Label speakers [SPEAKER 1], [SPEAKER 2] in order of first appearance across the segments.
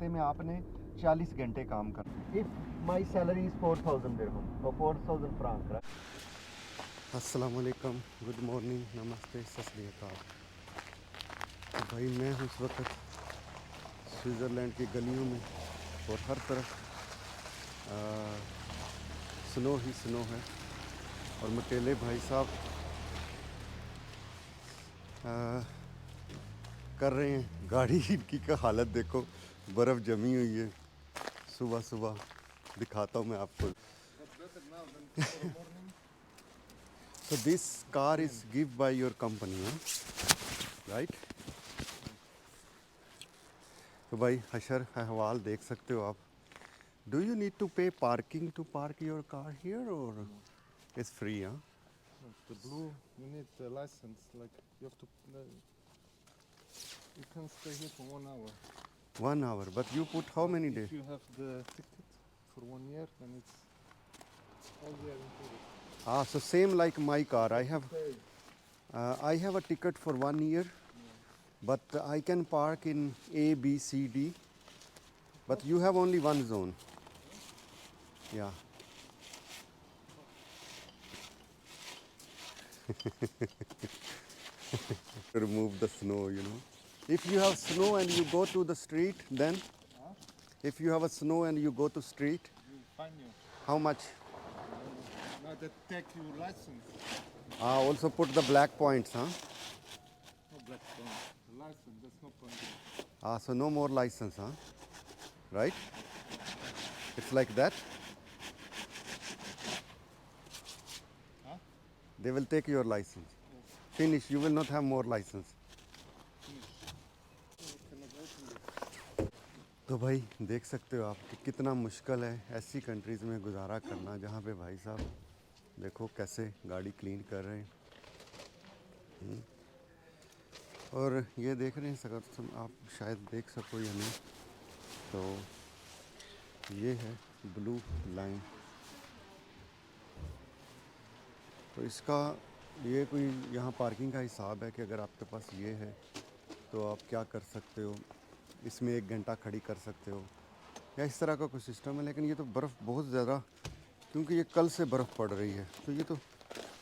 [SPEAKER 1] हफ्ते में आपने 40 घंटे काम करना। इफ माई सैलरी इज 4000 दिरहम और 4000 फ्रांक। अस्सलाम वालेकुम, गुड मॉर्निंग, नमस्ते, सत श्री अकाल। तो भाई मैं हूँ इस वक्त स्विट्ज़रलैंड की गलियों में और हर तरफ स्नो ही स्नो है और मकेले भाई साहब कर रहे हैं गाड़ी। इनकी का हालत देखो, बर्फ़ जमी हुई है। सुबह सुबह दिखाता हूँ मैं आपको। So this car is given by your company, right? तो भाई हशर अहवाल देख सकते हो आप। Do you need to pay parking to park your car here or it's free? Huh?
[SPEAKER 2] The blue, you need a license. Like you have to, you can stay here for 1 hour.
[SPEAKER 1] 1 hour, but you put how many days?
[SPEAKER 2] If you have the ticket for 1 year, then it's all year included.
[SPEAKER 1] Ah, so same like my car. I have a ticket for 1 year, but I can park in A, B, C, D. But you have only one zone. Yeah. Remove the snow, you know. If you have snow and you go to the street, then if you have a snow and you go to street,
[SPEAKER 2] You find you.
[SPEAKER 1] how much?
[SPEAKER 2] Now they take your license.
[SPEAKER 1] Also put the black points, huh?
[SPEAKER 2] No black point. The license, that's no point.
[SPEAKER 1] So no more license, huh? Right? It's like that.
[SPEAKER 2] Huh?
[SPEAKER 1] They will take your license.
[SPEAKER 2] Yes.
[SPEAKER 1] Finish. You will not have more license.
[SPEAKER 2] You cannot open it.
[SPEAKER 1] तो भाई देख सकते हो आप कि कितना मुश्किल है ऐसी कंट्रीज़ में गुजारा करना जहाँ पे भाई साहब देखो कैसे गाड़ी क्लीन कर रहे हैं। और ये देख रहे हैं, अगर आप शायद देख सको या नहीं, तो ये है ब्लू लाइन। तो इसका ये कोई यहाँ पार्किंग का हिसाब है कि अगर आपके पास ये है तो आप क्या कर सकते हो, इसमें 1 घंटा खड़ी कर सकते हो या इस तरह का कुछ सिस्टम है। लेकिन ये तो बर्फ़ बहुत ज़्यादा, क्योंकि ये कल से बर्फ़ पड़ रही है, तो ये तो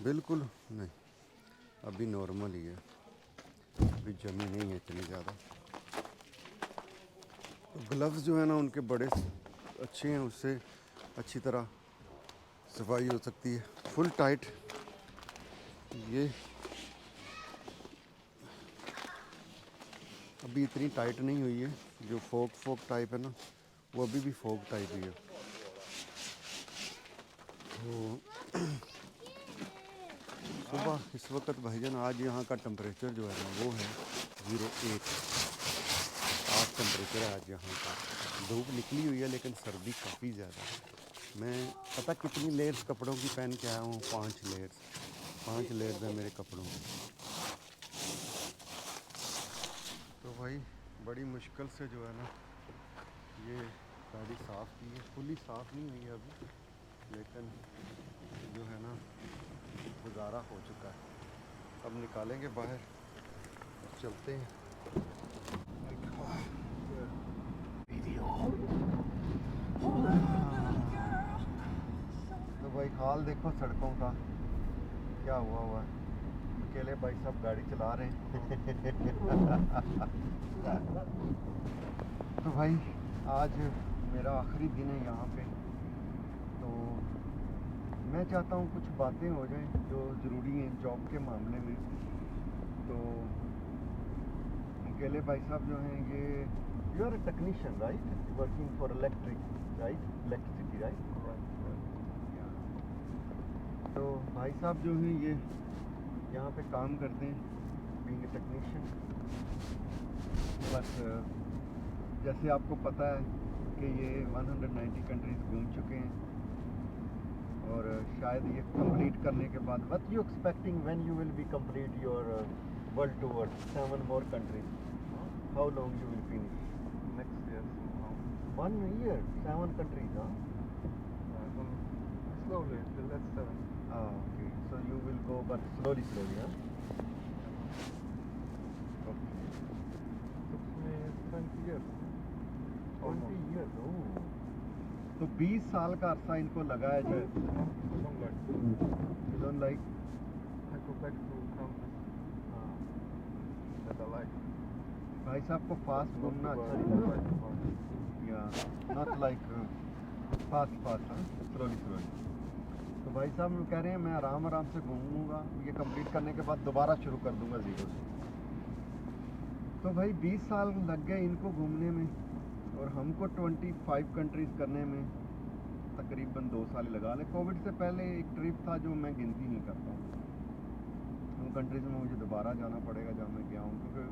[SPEAKER 1] बिल्कुल नहीं, अभी नॉर्मल ही है, अभी जमी नहीं है इतनी ज़्यादा। ग्लव्स जो है ना उनके बड़े अच्छे हैं, उससे अच्छी तरह सफाई हो सकती है। फुल टाइट ये अभी इतनी टाइट नहीं हुई है, जो फोक टाइप है ना वो अभी भी फोक टाइप ही है। तो सुबह इस वक्त भाईजान आज यहाँ का टेम्परेचर जो है ना वो है 08 आज टेम्परेचर है आज यहाँ का। धूप निकली हुई है लेकिन सर्दी काफ़ी ज़्यादा है। मैं पता कितनी लेयर्स कपड़ों की पहन के आया हूँ, 5 लेयर्स है मेरे कपड़ों में। तो भाई बड़ी मुश्किल से जो है ना ये गाड़ी साफ़ की है, फुली साफ़ नहीं हुई है अभी, लेकिन जो है ना गुजारा हो चुका है। अब निकालेंगे बाहर और चलते हैं। तो भाई हाल देखो सड़कों का क्या हुआ है। अकेले भाई साहब गाड़ी चला रहे हैं। तो भाई आज मेरा आखिरी दिन है यहाँ पे, तो मैं चाहता हूँ कुछ बातें हो जाएं जो ज़रूरी हैं जॉब के मामले में। तो अकेले भाई साहब जो हैं ये you are a technician right, working for electricity right. तो भाई साहब जो हैं ये यहाँ पे काम करते हैं बीइंग ए टेक्नीशियन। बस जैसे आपको पता है कि ये 190 कंट्रीज़ घूम चुके हैं और शायद ये कंप्लीट करने के बाद what you expecting when you will be complete your world tour 7 more countries, how long you will finish?
[SPEAKER 2] Next year somehow.
[SPEAKER 1] 1 year 7 countries, huh?
[SPEAKER 2] Slowly, till that's 7.
[SPEAKER 1] Okay, so you will go but slowly, huh? Okay.
[SPEAKER 2] Took me 20 years.
[SPEAKER 1] Oh
[SPEAKER 2] Yes, oh.
[SPEAKER 1] तो 20 साल का अरसा इनको लगा है जी।
[SPEAKER 2] Yes, no, I don't like.
[SPEAKER 1] You don't like?
[SPEAKER 2] I go back to countries that I like.
[SPEAKER 1] भाई साहब को फास्ट
[SPEAKER 2] Not
[SPEAKER 1] घूमना
[SPEAKER 2] Dubai,
[SPEAKER 1] अच्छा
[SPEAKER 2] I
[SPEAKER 1] नहीं
[SPEAKER 2] don't
[SPEAKER 1] लगता।
[SPEAKER 2] like Dubai.
[SPEAKER 1] या नॉट लाइक फास्ट फास्ट, हाँ, स्लोली स्लोली। तो भाई साहब हम कह रहे हैं मैं आराम आराम से घूमूंगा, ये कंप्लीट करने के बाद दोबारा शुरू कर दूंगा ज़ीरो से। तो भाई 20 साल लग गए इनको घूमने में और हमको 25 कंट्रीज़ करने में तकरीबन 2 साल लगा ले। कोविड से पहले एक ट्रिप था जो मैं गिनती नहीं करता हूँ, उन कंट्रीज़ में मुझे दोबारा जाना पड़ेगा जहाँ मैं गया हूँ, क्योंकि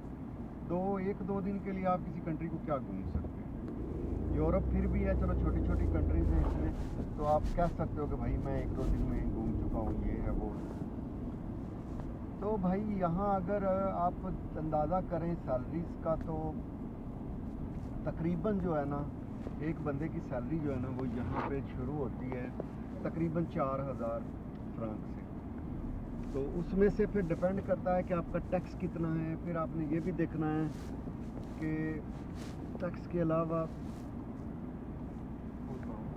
[SPEAKER 1] 1-2 दिन के लिए आप किसी कंट्री को क्या घूम सकते हैं। यूरोप फिर भी है, चलो छोटी छोटी कंट्रीज़ हैं इसमें, तो आप कह सकते हो कि भाई मैं 1-2 दिन में घूम चुका हूँ, ये है वो है। तो भाई यहाँ अगर आप अंदाज़ा करें सैलरीज़ का, तो तकरीबन जो है ना एक बंदे की सैलरी जो है ना वो यहाँ पे शुरू होती है तकरीबन 4000 फ्रांक से। तो उसमें से फिर डिपेंड करता है कि आपका टैक्स कितना है। फिर आपने ये भी देखना है कि टैक्स के अलावा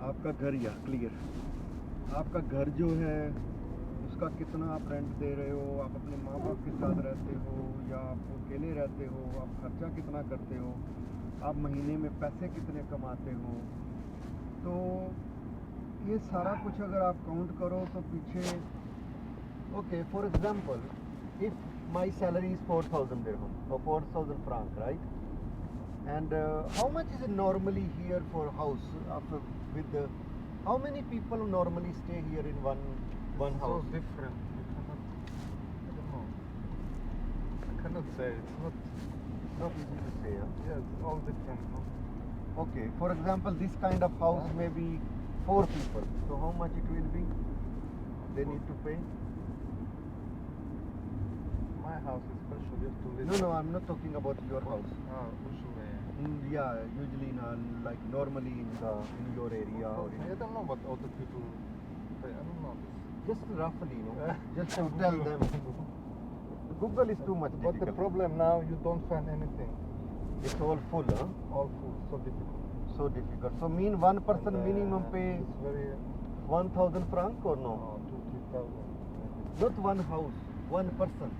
[SPEAKER 1] आपका घर, या क्लियर, आपका घर जो है उसका कितना आप रेंट दे रहे हो, आप अपने माँ बाप के साथ रहते हो या आप अकेले रहते हो, आप खर्चा कितना करते हो, आप महीने में पैसे कितने कमाते हो। तो ये सारा कुछ अगर आप काउंट करो तो पीछे, okay for example if my salary is 4000 दिरहम और 4000 franc, right? And how much is it normally here for house? After with how many people normally stay here in one
[SPEAKER 2] So
[SPEAKER 1] house?
[SPEAKER 2] different. You cannot. I don't know. I cannot say. It's not.
[SPEAKER 1] Not easy to say. Huh?
[SPEAKER 2] Yeah, it's all different. No?
[SPEAKER 1] Okay. For example, this kind of house may be 4 people. So how much it will be? They need to pay.
[SPEAKER 2] My house is special. You have to live.
[SPEAKER 1] No, no, I'm not talking about your house.
[SPEAKER 2] Usually.
[SPEAKER 1] Yeah, usually like normally in your area or in,
[SPEAKER 2] I don't know what other people pay. I don't know.
[SPEAKER 1] just roughly, you know, just to tell them. Google is too much
[SPEAKER 2] But the
[SPEAKER 1] difficult.
[SPEAKER 2] problem now, you don't find anything.
[SPEAKER 1] It's all full, huh?
[SPEAKER 2] All food, so difficult.
[SPEAKER 1] So difficult. So mean one person
[SPEAKER 2] And,
[SPEAKER 1] minimum pay
[SPEAKER 2] It's very
[SPEAKER 1] 1000 franc or no?
[SPEAKER 2] 2-3,000.
[SPEAKER 1] Not one house, one person.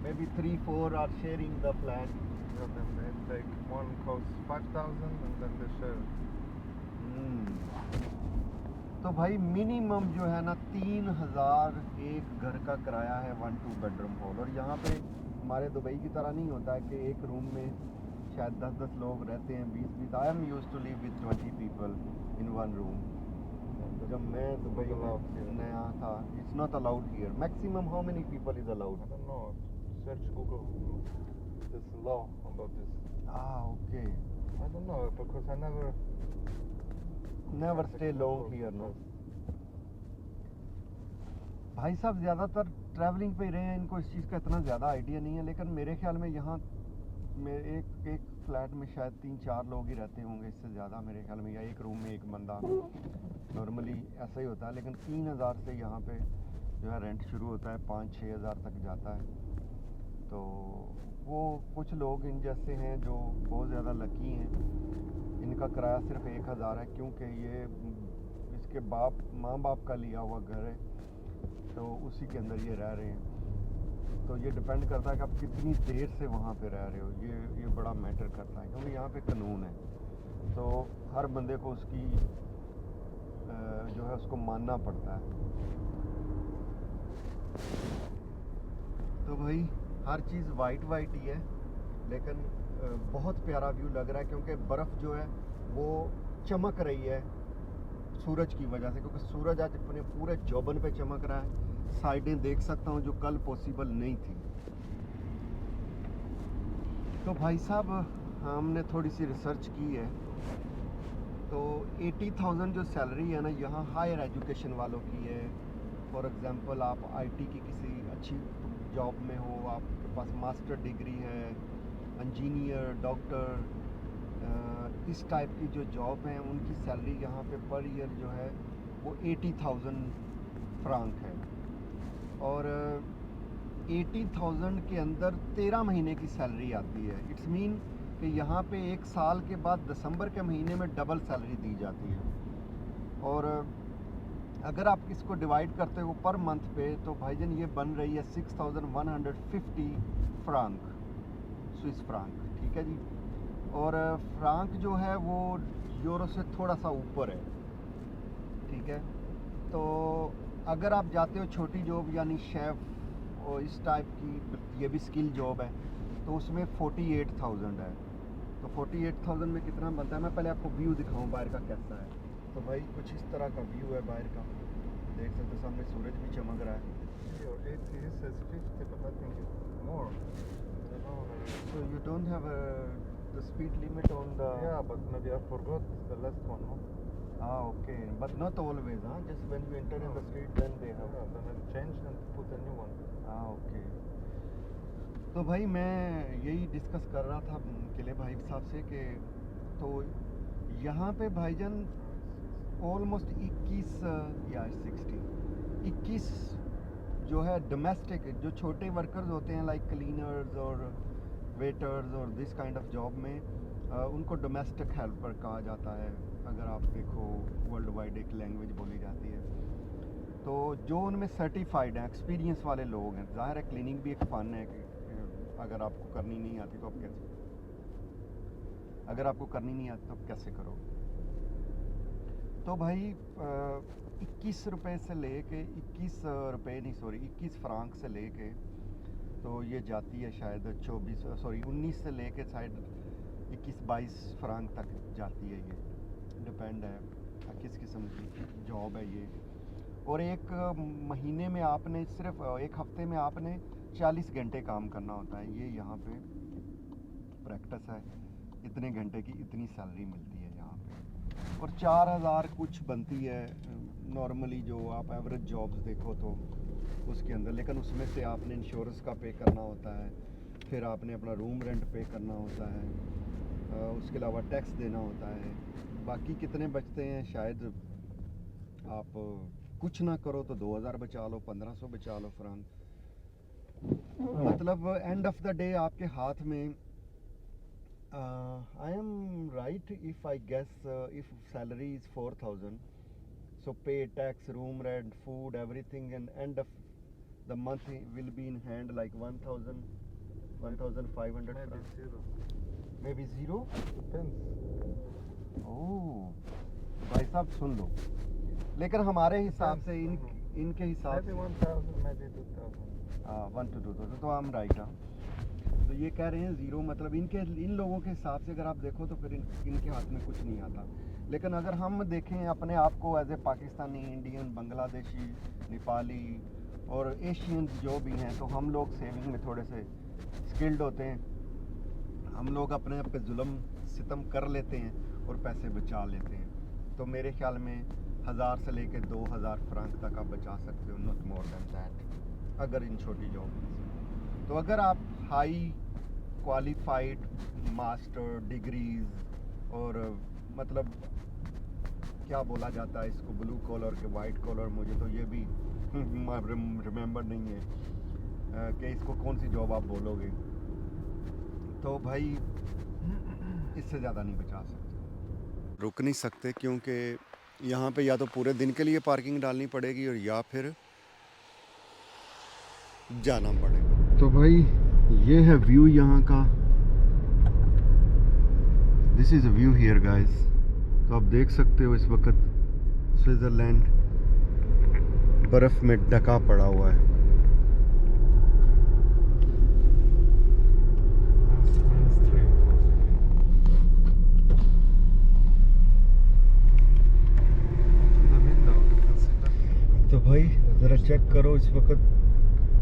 [SPEAKER 1] Maybe 3-4 are sharing the flat.
[SPEAKER 2] Yeah, then they take one costs 5,000 and then they share.
[SPEAKER 1] तो भाई minimum जो है ना 3000 एक घर का किराया है 1-2 बेडरूम हॉल। और यहाँ पे हमारे दुबई की तरह नहीं होता है कि एक रूम में शायद 10-10 लोग रहते हैं, 20-20। I am used to live with 20 people in one room. जब मैं दुबई में नया था, it's not allowed here. Maximum how many people is
[SPEAKER 2] I
[SPEAKER 1] allowed?
[SPEAKER 2] don't know. Search Google. There's a law about this.
[SPEAKER 1] Okay.
[SPEAKER 2] I don't know because I never.
[SPEAKER 1] Never stay long here no. भाई साहब ज़्यादातर travelling पे ही रहे हैं, इनको इस चीज़ का इतना ज़्यादा आइडिया नहीं है। लेकिन मेरे ख्याल में यहाँ में एक फ्लैट में शायद 3-4 लोग ही रहते होंगे, इससे ज़्यादा मेरे ख्याल में, या एक रूम में एक बंदा। नॉर्मली ऐसा ही होता है। लेकिन 3000 से यहाँ पे जो है रेंट शुरू होता है, 5-6 हज़ार तक जाता है। तो वो कुछ लोग इन जैसे हैं जो बहुत ज़्यादा लकी हैं, इनका किराया सिर्फ 1000 है, क्योंकि ये इसके माँ बाप का लिया हुआ घर है, तो उसी के अंदर ये रह रहे हैं। तो ये डिपेंड करता है कि आप कितनी देर से वहाँ पे रह रहे हो, ये बड़ा मैटर करता है, क्योंकि यहाँ पे कानून है, तो हर बंदे को उसकी जो है उसको मानना पड़ता है। तो भाई हर चीज़ वाइट ही है, लेकिन बहुत प्यारा व्यू लग रहा है, क्योंकि बर्फ़ जो है वो चमक रही है सूरज की वजह से, क्योंकि सूरज आज अपने पूरे जोबन पे चमक रहा है। साइडें देख सकता हूँ जो कल पॉसिबल नहीं थी। तो भाई साहब हमने थोड़ी सी रिसर्च की है, तो 80,000 जो सैलरी है ना यहाँ हायर एजुकेशन वालों की है। फॉर एग्ज़ाम्पल आप आईटी की किसी अच्छी जॉब में हो, आपके पास मास्टर डिग्री है, इंजीनियर, डॉक्टर, इस टाइप की जो जॉब हैं उनकी सैलरी यहाँ पे पर ईयर जो है वो 80,000 फ्रांक है। और 80,000 के अंदर 13 महीने की सैलरी आती है। इट्स मीन कि यहाँ पे 1 साल के बाद दिसंबर के महीने में डबल सैलरी दी जाती है। और अगर आप इसको डिवाइड करते हो पर मंथ पे तो भाईजान ये बन रही है 6150 फ्रांक, स्विस फ्रांक, ठीक है जी। और फ्रांक जो है वो यूरो से थोड़ा सा ऊपर है, ठीक है। तो अगर आप जाते हो छोटी जॉब यानी शेफ़ और इस टाइप की, ये भी स्किल जॉब है, तो उसमें 48,000 है। तो 48,000 में कितना बनता है, मैं पहले आपको व्यू दिखाऊं बाहर का कैसा है। तो भाई कुछ इस तरह का व्यू है बाहर का, देख सकते हो सामने सूरज भी चमक रहा है।
[SPEAKER 2] Your 80 says 50, but I think it's more. I don't know.
[SPEAKER 1] So you don't have the speed limit on the...
[SPEAKER 2] Yeah, but maybe I forgot the last one, no?
[SPEAKER 1] Okay, but not always, huh? Just when you enter in the street, then they have...
[SPEAKER 2] Yeah, then I'll change and put a new one.
[SPEAKER 1] Okay. तो भाई मैं यही discuss कर रहा था किले भाई साहब से कि तो यहाँ पे भाईजान ऑलमोस्ट 21 जो है डोमेस्टिक, जो छोटे वर्कर्स होते हैं लाइक क्लीनर्स और वेटर्स और दिस काइंड ऑफ जॉब में उनको डोमेस्टिक हेल्पर कहा जाता है। अगर आप देखो वर्ल्ड वाइड एक लैंग्वेज बोली जाती है। तो जो उनमें सर्टिफाइड हैं, एक्सपीरियंस वाले लोग हैं, ज़ाहिर है क्लीनिंग भी एक फ़न है कि अगर आपको करनी नहीं आती तो आप कैसे, अगर आपको करनी नहीं आती तो आप कैसे करोगे। तो भाई 21 रुपये से लेके 21 फ्रांक से लेके तो ये जाती है शायद 19 से लेके शायद 21-22 फ्रांक तक जाती है। ये डिपेंड है किस किस्म की जॉब है ये। और एक महीने में आपने सिर्फ एक हफ्ते में आपने 40 घंटे काम करना होता है। ये यहाँ पे प्रैक्टिस है, इतने घंटे की इतनी सैलरी मिलती है यहाँ पे। और 4,000 कुछ बनती है नॉर्मली जो आप एवरेज जॉब्स देखो तो उसके अंदर, लेकिन उसमें से आपने इंश्योरेंस का पे करना होता है, फिर आपने अपना रूम रेंट पे करना होता है, उसके अलावा टैक्स देना होता है। बाकी कितने बचते हैं, शायद आप कुछ ना करो तो 2,000 बचा लो, 1,500 बचा लो फ्रांक। मतलब एंड ऑफ द डे आपके हाथ में I am right if I guess if salary is 4,000 so pay tax, room rent, food, everything, and end of the month will be in hand like 1,500
[SPEAKER 2] Maybe
[SPEAKER 1] francs.
[SPEAKER 2] zero.
[SPEAKER 1] Maybe zero?
[SPEAKER 2] Depends.
[SPEAKER 1] Oh, भाई साहब सुन लो, लेकिन हमारे हिसाब से इनके हिसाब
[SPEAKER 2] Maybe
[SPEAKER 1] से
[SPEAKER 2] 1,000, maybe 2,000.
[SPEAKER 1] 1 to 2,000 तो हम राइट हाँ। तो ये कह रहे हैं ज़ीरो, मतलब इन लोगों के हिसाब से अगर आप देखो तो फिर इनके हाथ में कुछ नहीं आता। लेकिन अगर हम देखें अपने आप को as a Pakistani, Indian, Bangladeshi, Nepali और एशियन जो भी हैं, तो हम लोग सेविंग में थोड़े से स्किल्ड होते हैं। हम लोग अपने आप पे जुल्म सितम कर लेते हैं और पैसे बचा लेते हैं। तो मेरे ख्याल में 1,000 से लेके 2,000 फ्रांक तक आप बचा सकते हो, नॉट मोर देन दैट, अगर इन छोटी जॉब में। तो अगर आप हाई क्वालिफाइड मास्टर डिग्रीज और मतलब क्या बोला जाता है इसको, ब्लू कॉलर के वाइट कॉलर, मुझे तो ये भी रिमेंबर नहीं है कि इसको कौन सी जॉब आप बोलोगे। तो भाई इससे ज़्यादा नहीं बचा सकते, रुक नहीं सकते, क्योंकि यहाँ पे या तो पूरे दिन के लिए पार्किंग डालनी पड़ेगी और या फिर जाना पड़ेगा। तो भाई ये है व्यू यहाँ का, this is a view here guys. तो आप देख सकते हो इस वक्त स्विट्ज़रलैंड बर्फ़ में ढका पड़ा हुआ है। तो भाई ज़रा चेक करो, इस वक्त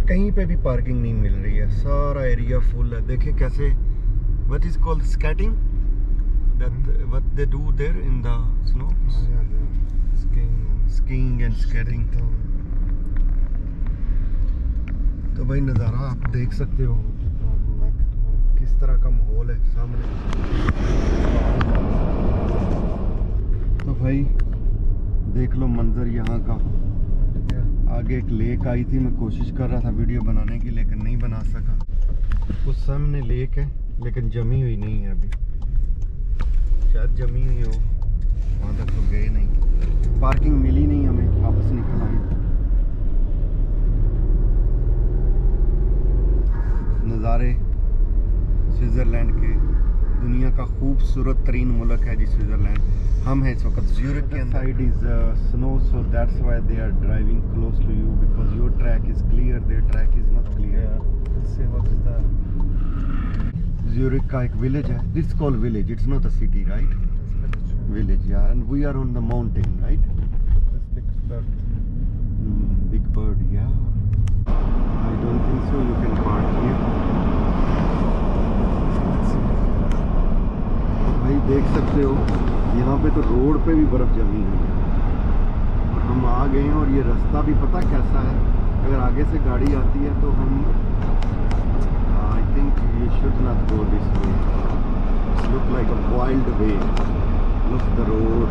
[SPEAKER 1] कहीं पे भी पार्किंग नहीं मिल रही है, सारा एरिया फुल है। देखिए कैसे, what is called skating, that what they do there in the snow, skiing and skating। तो भाई नज़ारा आप देख सकते हो किस तरह का माहौल है सामने। तो भाई देख लो मंजर यहाँ का। आगे एक लेक आई थी, मैं कोशिश कर रहा था वीडियो बनाने की लेकिन नहीं बना सका। उस सामने लेक है, लेकिन जमी हुई नहीं है अभी, शायद जमी हुई हो, वहाँ तक तो गए नहीं, पार्किंग मिली नहीं हमें, वापस निकल आए। नज़ारे स्विट्ज़रलैंड के, दुनिया का खूबसूरत तरीन मुल्क है जी स्विट्ज़रलैंड। हम हैं इस वक्त ज़्यूरिख के अंदर। Side is snow, so that's why they are driving close to you, because your track is clear, there track is not clear.
[SPEAKER 2] See what's the
[SPEAKER 1] Zurich का एक विलेज है, this called village, it's not a city right, village या, and we are on the mountain right.
[SPEAKER 2] this big bird.
[SPEAKER 1] Big bird, yeah. I don't think so. You can park here. भाई देख सकते हो यहाँ पे तो road पे भी बर्फ जमी हुई है, और हम आ गए हैं, और ये रास्ता भी पता कैसा है, अगर आगे से गाड़ी आती है तो हम I think you should not go this way, look like a wild way, look the road.